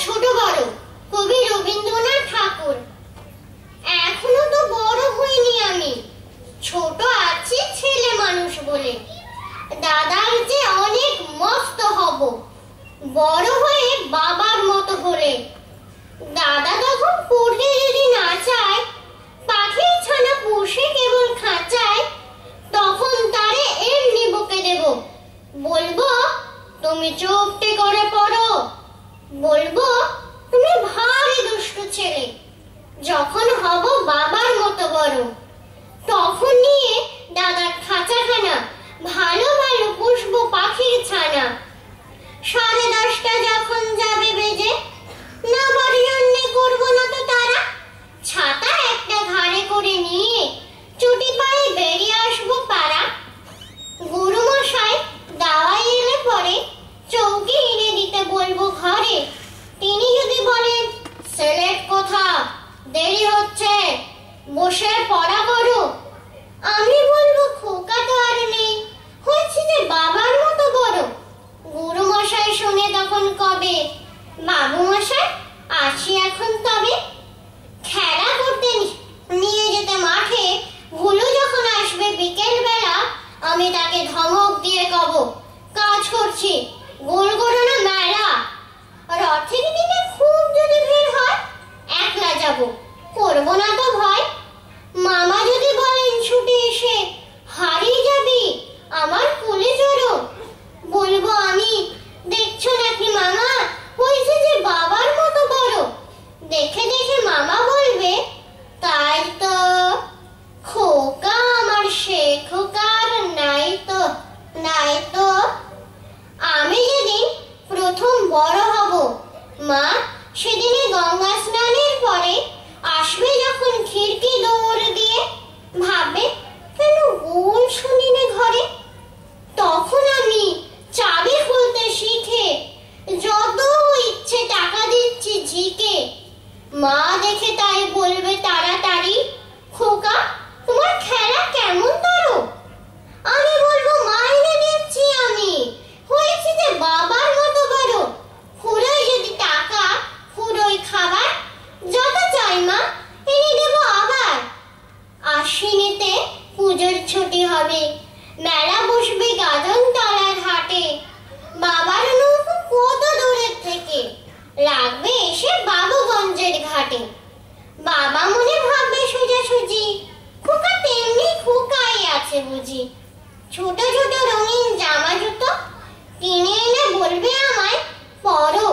ছোট বড় কবি রবীন্দ্রনাথ ঠাকুর। এখনো তো বড় হইনি আমি, ছোট আছি ছেলে মানুষ বলে। দাদার যে অনেক মস্ত হব, বড় হয়ে বাবার মতো হলে। দাদা তখন পড়তে যদি না চায়, পাখির ছানা পুষে কেবল খাঁচায়, তখন তারে এমনি বকে দেব। বলবো তুমি চুপটি করে পড়ো, বলবো তুমি ভারী দুষ্টু ছেলে। যখন হব বাবার মতো বড়, তখন নিয়ে দাদার খাঁচাখানা ভালো ভালো পুষবো পাখির ছানা। 10:30 যখন যাবে বেজে, না বাড়ি অন্যে করবো না তো তারা। ছাতা একটা ঘাড়ে করে নিয়ে চুটি পায়ে বেরিয়ে আসবো পাড়া। গুরুমশাই দাওয়াই এলে পরে চৌকি এনে দিতে বলবো ঘরে। তিনি যদি বলেন সেলেট কোথা, দেরি হচ্ছে, বসে পড়া করো, আমি বলবো খোকা তো আর নেই, হচ্ছে যে বাবার মতো বড়। গুরুমশাই শুনে তখন কবে, বাবু মশাই আসি এখন তবে। খেলা করতে নিয়ে যেতে মাঠে ভুলু যখন আসবে বিকেল বেলা, আমি তাকে ধমক দিয়ে কব, কাজ করছি, গোল করো না মেলা। রথের দিনে খুব যদি ভিড় হয়, একলা যাব, করবো না তো ভয়। মামা যদি বলেন ছুটে এসে, হারিয়ে যাবি আমার কোলে জড়ো, বলবো আমি, দেখছো নাকি মামা, হয়েছে যে বাবার মতো বড়। দেখে দেখে মামা বলবে, তাই তো, খোকা আমার সে খোকার নাই তো, নাই তো। আমি যেদিন প্রথম বড় হব মা, সেদিনে গঙ্গা স্নানের পরে আসবে যখন খিড়কি দৌড় দিয়ে, ভাবে কেন গোল শুনিনে ঘরে। তখন আমি চাবি খুলতে শিখে যত ইচ্ছে টাকা দিচ্ছি ঝিকে। মা দেখে তাই বলবে তাড়াতাড়ি, খোকা তোমার খেলা কেমন ধরো। আমি বলবো মাইনে দিচ্ছি আমি, হয়েছি যে বাবার মতো বড়। ফুরোয় যদি টাকা, ফুরোয় খাবার, যত চাই মা এনে দেবো আবার। আশ্বিনেতে পুজোর ছুটি হবে, মেলা বসবে গাজন তলার হাটে। বাবার নৌকো কত দূরের থেকে লাগবে এসে বাবুগঞ্জের ঘাটে। বাবা মনে ভাববে সোজাসুজি, খোকা তেমনি খোকাই আছে বুঝি। ছোট ছোট রঙিন জামা জুতো কিনে এনে বলবে আমায়, পরো